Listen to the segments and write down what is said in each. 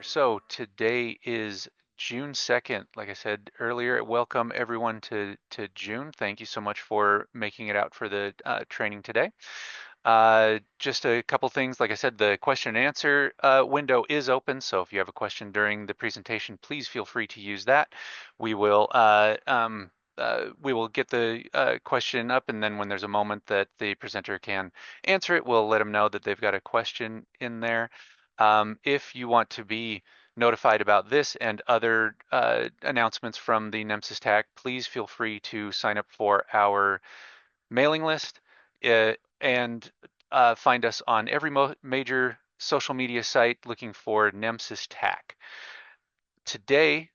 So today is June 2nd. Like I said earlier, welcome everyone to June. Thank you so much for making it out for the training today. Just a couple things. Like I said, the question and answer window is open. So if you have a question during the presentation, please feel free to use that. We will we will get the question up, and then when there's a moment that the presenter can answer it, we'll let them know that they've got a question in there. If you want to be notified about this and other announcements from the NEMSIS TAC, please feel free to sign up for our mailing list and find us on every major social media site looking for NEMSIS TAC. Today,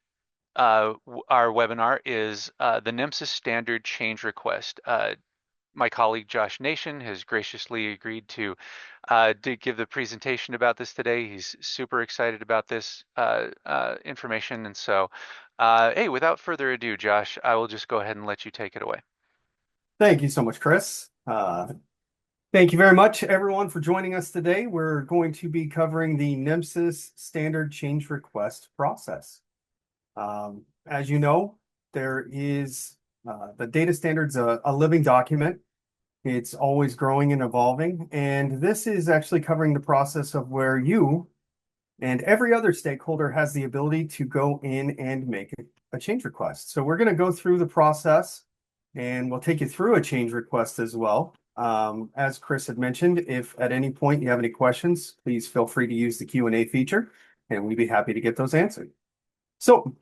our webinar is the NEMSIS Standard Change Request. My colleague Josh Nation has graciously agreed to give the presentation about this today. He's super excited about this information. And so, hey, without further ado, Josh, I will just go ahead and let you take it away. Thank you so much, Chris. Thank you very much, everyone, for joining us today. We're going to be covering the NEMSIS Standard Change Request process. As you know, there is the data standard's a living document. It's always growing and evolving, and this is actually covering the process of where you and every other stakeholder has the ability to go in and make a change request. So we're going to go through the process, and we'll take you through a change request as well. As Chris had mentioned, if at any point you have any questions, please feel free to use the Q&A feature, and we'd be happy to get those answered. So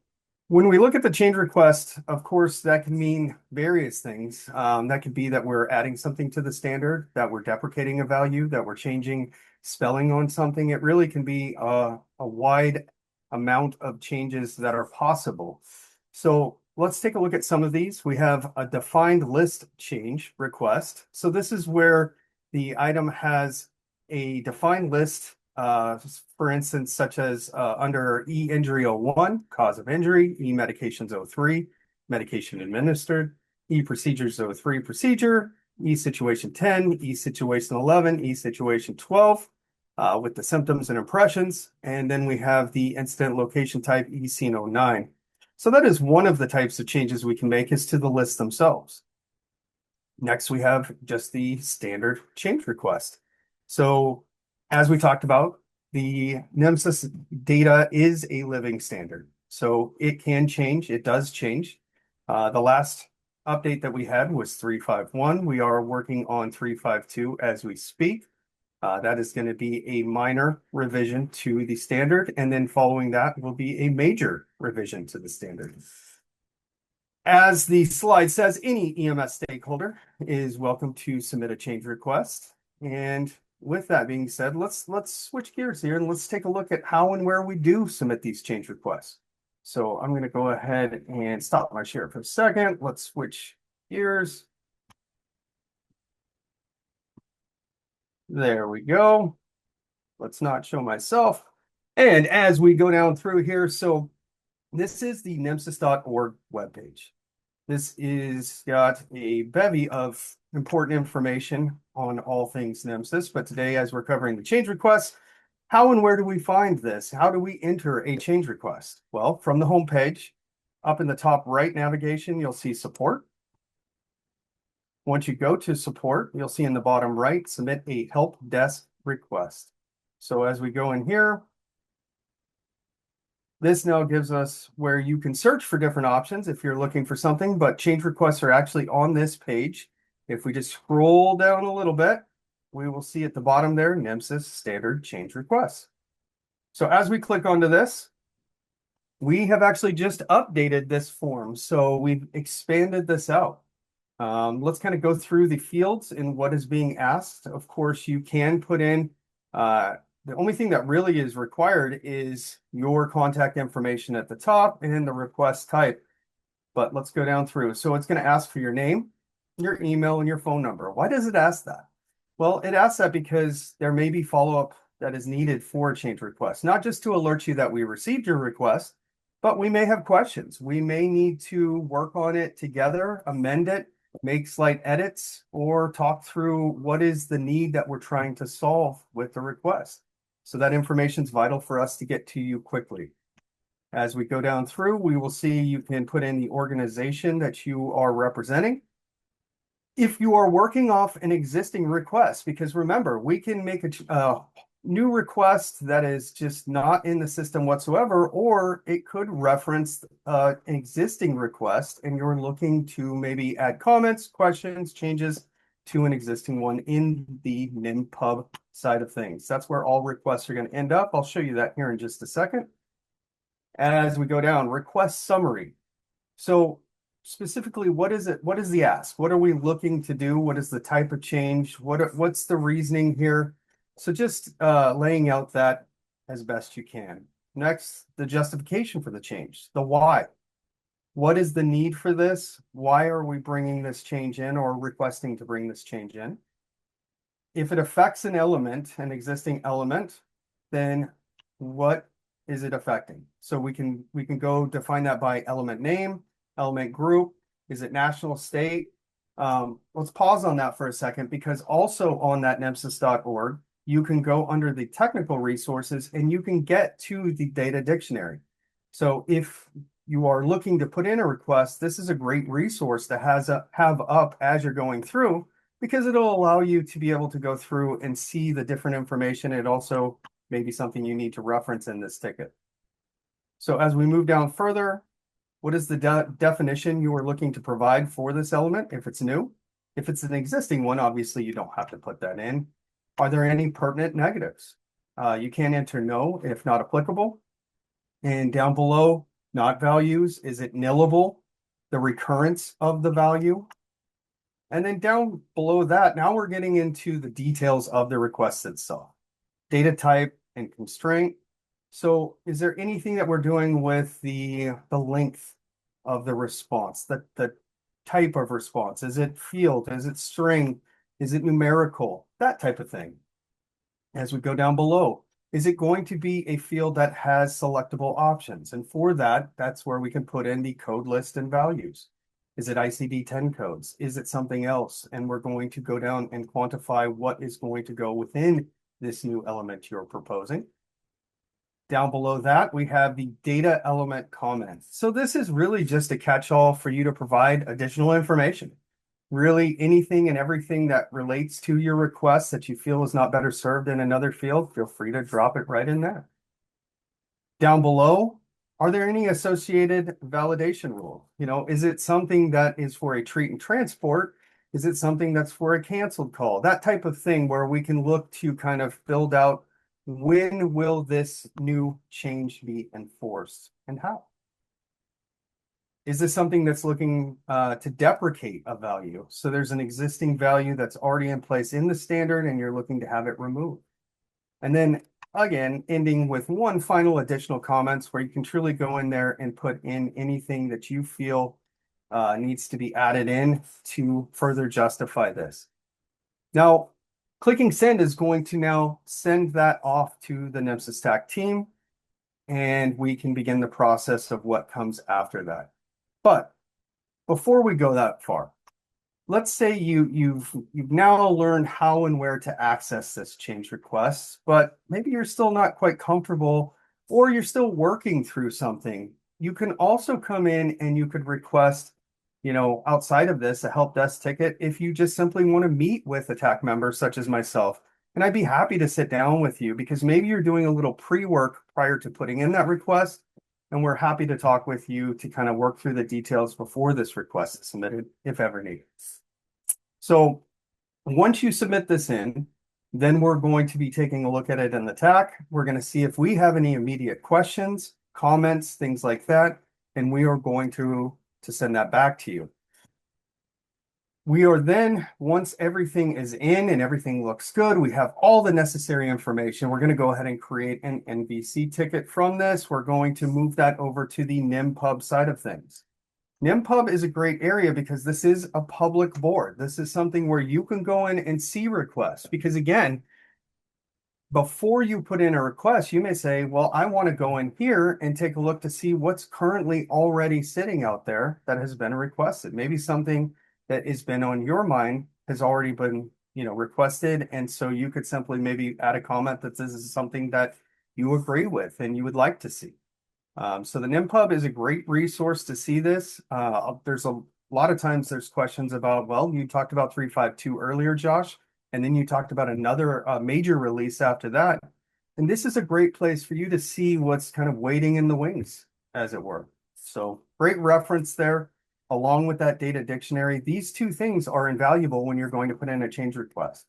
when we look at the change request, of course, that can mean various things. That could be that we're adding something to the standard, that we're deprecating a value, that we're changing spelling on something. It really can be a wide amount of changes that are possible. So let's take a look at some of these. We have a defined list change request. So this is where the item has a defined list, for instance, such as under E injury 01, cause of injury, E medications 03, medication administered, E procedures 03, procedure, E situation 10, E situation 11, E situation 12, with the symptoms and impressions. And then we have the incident location type E scene 09. So that is one of the types of changes we can make is to the list themselves. Next, we have just the standard change request. So as we talked about, the NEMSIS data is a living standard. So it can change. It does change. The last update that we had was 351. We are working on 352 as we speak. That is going to be a minor revision to the standard, and then following that will be a major revision to the standard. As the slide says, any EMS stakeholder is welcome to submit a change request. And with that being said, let's switch gears here and let's take a look at how and where we do submit these change requests. So I'm going to go ahead and stop my share for a second. Let's switch gears. There we go. Let's not show myself. And as we go down through here, so this is the nemsis.org webpage. This is got a bevy of important information on all things NEMSIS, but today, as we're covering the change requests, how and where do we find this? How do we enter a change request? Well, from the home page, up in the top right navigation, you'll see support. Once you go to support, you'll see in the bottom right, submit a help desk request. So as we go in here, this now gives us where you can search for different options if you're looking for something, but change requests are actually on this page. If we just scroll down a little bit, we will see at the bottom there, NEMSIS Standard Change Requests. So as we click onto this, we have actually just updated this form. So we've expanded this out. Let's kind of go through the fields and what is being asked. Of course, you can put in the only thing that really is required is your contact information at the top and the request type. But let's go down through. So it's going to ask for your name, your email, and your phone number. Why does it ask that? Well, it asks that because there may be follow-up that is needed for a change request, not just to alert you that we received your request, but we may have questions. We may need to work on it together, amend it, make slight edits, or talk through what is the need that we're trying to solve with the request. So that information is vital for us to get to you quickly. As we go down through, we will see you can put in the organization that you are representing. If you are working off an existing request, because remember, we can make a new request that is just not in the system whatsoever, or it could reference an existing request and you're looking to maybe add comments, questions, changes to an existing one in the NIMPub side of things. That's where all requests are going to end up. I'll show you that here in just a second. As we go down, request summary. So specifically, what is it? What is the ask? What are we looking to do? What is the type of change? What's the reasoning here? So just laying out that as best you can. Next, the justification for the change, the why. What is the need for this? Why are we bringing this change in or requesting to bring this change in? If it affects an element, an existing element, then what is it affecting? So we can go define that by element name, element group. Is it national, state? Let's pause on that for a second, because also on that nemsis.org, you can go under the technical resources and you can get to the data dictionary. So if you are looking to put in a request, this is a great resource to have up as you're going through, because it'll allow you to be able to go through and see the different information. It also may be something you need to reference in this ticket. So as we move down further, what is the definition you are looking to provide for this element if it's new? If it's an existing one, obviously you don't have to put that in. Are there any pertinent negatives? You can enter no if not applicable. And down below, not values, is it nillable? The recurrence of the value. And then down below that, now we're getting into the details of the request itself. Data type and constraint. So is there anything that we're doing with the length of the response, the type of response? Is it field? Is it string? Is it numerical? That type of thing. As we go down below, is it going to be a field that has selectable options? And for that, that's where we can put in the code list and values. Is it ICD-10 codes? Is it something else? And we're going to go down and quantify what is going to go within this new element you're proposing. Down below that, we have the data element comment. So this is really just a catch-all for you to provide additional information. Really anything and everything that relates to your request that you feel is not better served in another field, feel free to drop it right in there. Down below, are there any associated validation rules? Is it something that is for a treat and transport? Is it something that's for a canceled call? That type of thing where we can look to kind of build out, when will this new change be enforced and how? Is this something that's looking to deprecate a value? So there's an existing value that's already in place in the standard and you're looking to have it removed. And then again, ending with one final additional comments where you can truly go in there and put in anything that you feel needs to be added in to further justify this. Now, clicking send is going to now send that off to the NEMSIS Stack team, and we can begin the process of what comes after that. But before we go that far, let's say you've now learned how and where to access this change request, but maybe you're still not quite comfortable or you're still working through something. You can also come in and you could request, outside of this, a help desk ticket if you just simply want to meet with a TAC member such as myself. And I'd be happy to sit down with you because maybe you're doing a little pre-work prior to putting in that request. And we're happy to talk with you to kind of work through the details before this request is submitted, if ever needed. So once you submit this in, then we're going to be taking a look at it in the TAC. We're going to see if we have any immediate questions, comments, things like that, and we are going to send that back to you. We are then, once everything is in and everything looks good, we have all the necessary information. We're going to go ahead and create an NVC ticket from this. We're going to move that over to the NIMPub side of things. NIMPub is a great area because this is a public board. This is something where you can go in and see requests because again, before you put in a request, you may say, well, I want to go in here and take a look to see what's currently already sitting out there that has been requested. Maybe something that has been on your mind has already been requested. And so you could simply maybe add a comment that this is something that you agree with and you would like to see. So the NIMPub is a great resource to see this. There's a lot of times there's questions about, well, you talked about 352 earlier, Josh, and then you talked about another major release after that. And this is a great place for you to see what's kind of waiting in the wings, as it were. So great reference there, along with that data dictionary. These two things are invaluable when you're going to put in a change request.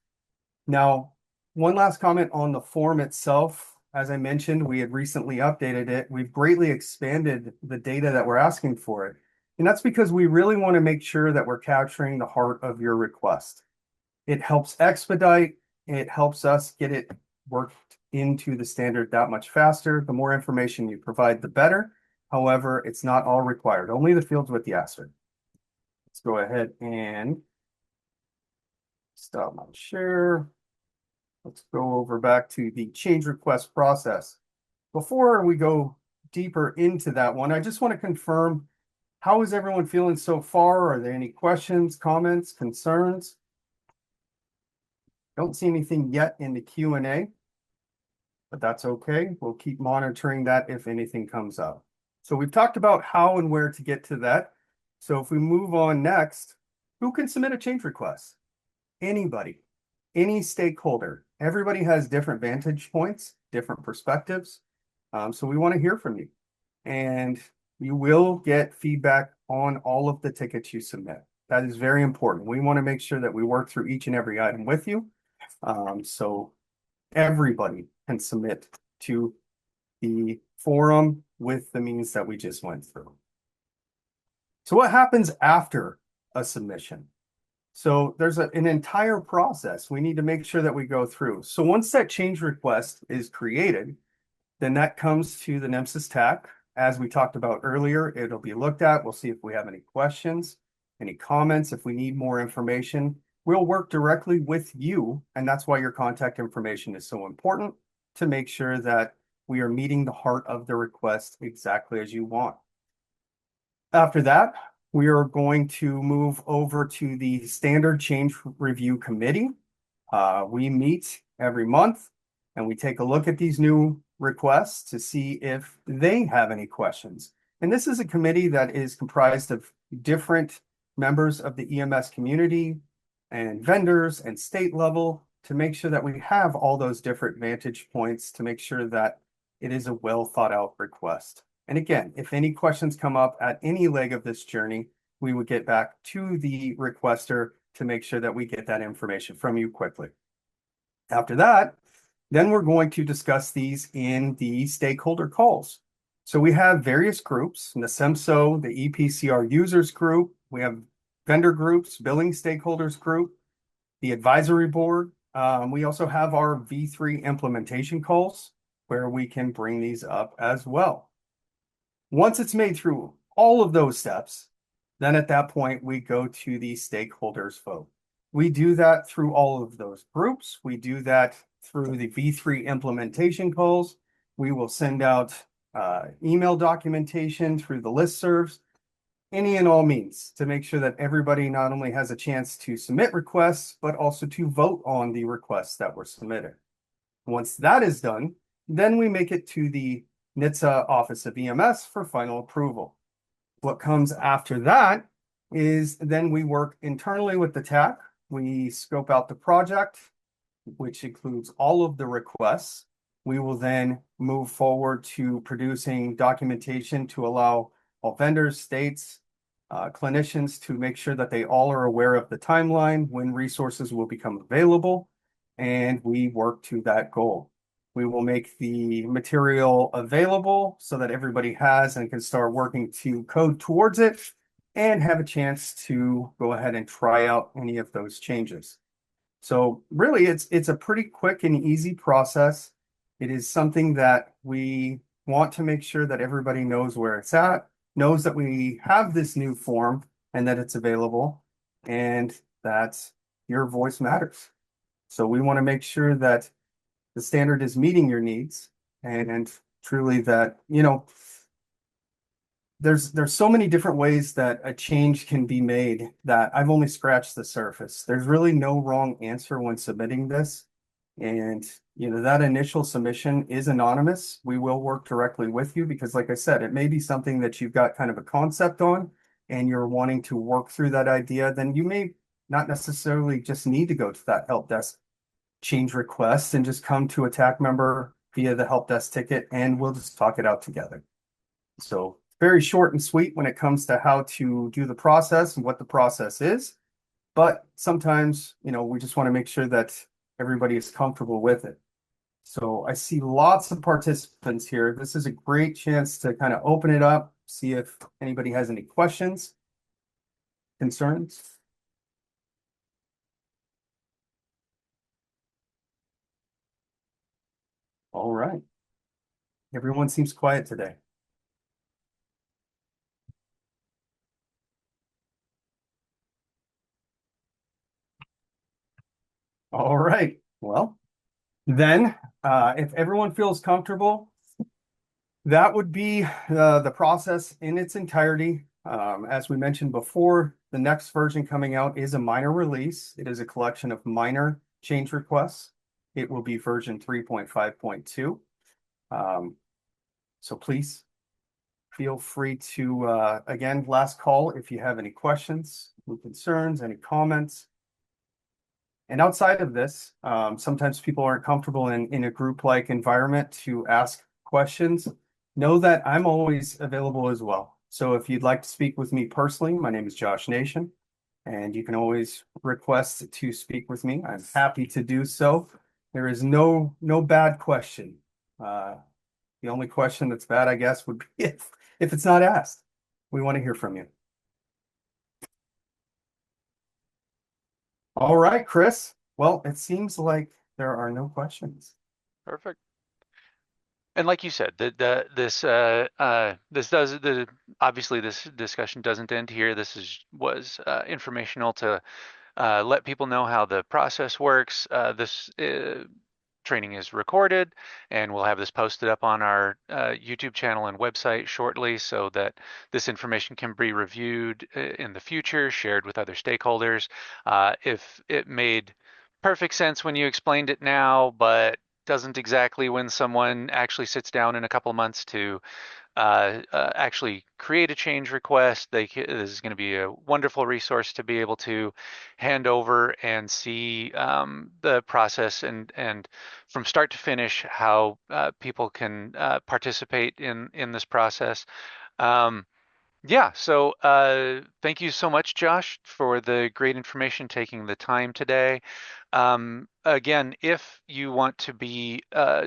Now, one last comment on the form itself. As I mentioned, we had recently updated it. We've greatly expanded the data that we're asking for it. And that's because we really want to make sure that we're capturing the heart of your request. It helps expedite, it helps us get it worked into the standard that much faster. The more information you provide, the better. However, it's not all required, only the fields with the asterisk. Let's go ahead and stop my share. Let's go over back to the change request process. Before we go deeper into that one, I just want to confirm, how is everyone feeling so far? Are there any questions, comments, concerns? Don't see anything yet in the Q&A, but that's okay. We'll keep monitoring that if anything comes up. So we've talked about how and where to get to that. So if we move on next, who can submit a change request? Anybody, any stakeholder. Everybody has different vantage points, different perspectives. So we want to hear from you. And you will get feedback on all of the tickets you submit. That is very important. We want to make sure that we work through each and every item with you. So everybody can submit to the forum with the means that we just went through. So what happens after a submission? So there's an entire process we need to make sure that we go through. So once that change request is created, then that comes to the NEMSIS TAC. As we talked about earlier, it'll be looked at. We'll see if we have any questions, any comments, if we need more information. We'll work directly with you, and that's why your contact information is so important, to make sure that we are meeting the heart of the request exactly as you want. After that, we are going to move over to the Standard Change Review Committee. We meet every month and we take a look at these new requests to see if they have any questions. And this is a committee that is comprised of different members of the EMS community and vendors and state level, to make sure that we have all those different vantage points to make sure that it is a well thought out request. And again, if any questions come up at any leg of this journey, we would get back to the requester to make sure that we get that information from you quickly. After that, then we're going to discuss these in the stakeholder calls. So we have various groups, NESEMSO, the EPCR users group, we have vendor groups, billing stakeholders group, the advisory board. We also have our V3 implementation calls where we can bring these up as well. Once it's made through all of those steps, then at that point, we go to the stakeholders vote. We do that through all of those groups. We do that through the V3 implementation calls. We will send out email documentation through the listservs, any and all means, to make sure that everybody not only has a chance to submit requests, but also to vote on the requests that were submitted. Once that is done, then we make it to the NHTSA Office of EMS for final approval. What comes after that is then we work internally with the TAC. We scope out the project, which includes all of the requests. We will then move forward to producing documentation to allow all vendors, states, clinicians to make sure that they all are aware of the timeline, when resources will become available, and we work to that goal. We will make the material available so that everybody has and can start working to code towards it and have a chance to go ahead and try out any of those changes. So really, it's a pretty quick and easy process. It is something that we want to make sure that everybody knows where it's at, knows that we have this new form and that it's available, and that your voice matters. So we want to make sure that the standard is meeting your needs, and truly that, there's so many different ways that a change can be made that I've only scratched the surface. There's really no wrong answer when submitting this. And that initial submission is anonymous. We will work directly with you because, like I said, it may be something that you've got kind of a concept on and you're wanting to work through that idea. Then you may not necessarily just need to go to that help desk change request and just come to a TAC member via the help desk ticket and we'll just talk it out together. So very short and sweet when it comes to how to do the process and what the process is. But sometimes, we just want to make sure that everybody is comfortable with it. So I see lots of participants here. This is a great chance to kind of open it up, see if anybody has any questions, concerns. All right. Everyone seems quiet today. All right. Well, then, if everyone feels comfortable, that would be the process in its entirety. As we mentioned before, the next version coming out is a minor release. It is a collection of minor change requests. It will be version 3.5.2. So please feel free to, again, last call if you have any questions, any concerns, any comments. And outside of this, sometimes people aren't comfortable in a group-like environment to ask questions. Know that I'm always available as well. So if you'd like to speak with me personally, my name is Josh Nation, and you can always request to speak with me. I'm happy to do so. There is no bad question. The only question that's bad, I guess, would be if it's not asked. We want to hear from you. All right, Chris. Well, it seems like there are no questions. Perfect. And like you said, this does the obviously this discussion doesn't end here. This was informational to let people know how the process works. This training is recorded, and we'll have this posted up on our YouTube channel and website shortly so that this information can be reviewed in the future, shared with other stakeholders. If it made perfect sense when you explained it now, but doesn't exactly when someone actually sits down in a couple of months to actually create a change request. This is going to be a wonderful resource to be able to hand over and see the process and from start to finish how people can participate in this process. Um, yeah, so thank you so much, Josh, for the great information, taking the time today. Again, if you want to be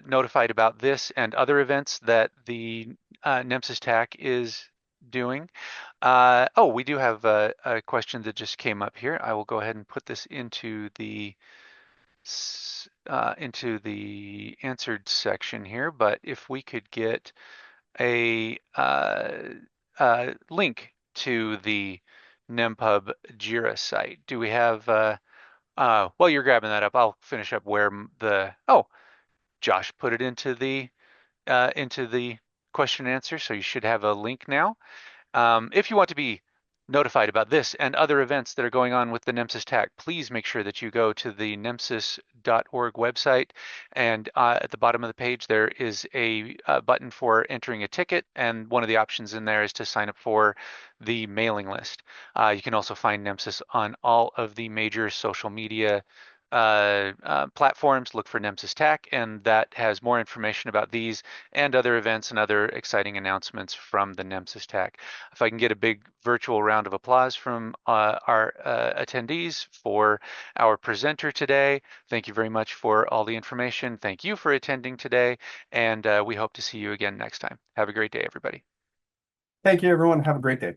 notified about this and other events that the NEMSIS TAC is doing. Oh, we do have a question that just came up here. I will go ahead and put this into the answered section here, but if we could get a link to the NemPub Jira site. Do we have, while you're grabbing that up, I'll finish up where oh, Josh put it into the question and answer, so you should have a link now. If you want to be notified about this and other events that are going on with the NEMSIS TAC, please make sure that you go to the nemsis.org website, and at the bottom of the page there is a button for entering a ticket, and one of the options in there is to sign up for the mailing list. You can also find NEMSIS on all of the major social media platforms. Look for NEMSIS TAC, and that has more information about these and other events and other exciting announcements from the NEMSIS TAC. If I can get a big virtual round of applause from our attendees for our presenter today. Thank you very much for all the information. Thank you for attending today, and we hope to see you again next time. Have a great day, everybody. Thank you, everyone. Have a great day.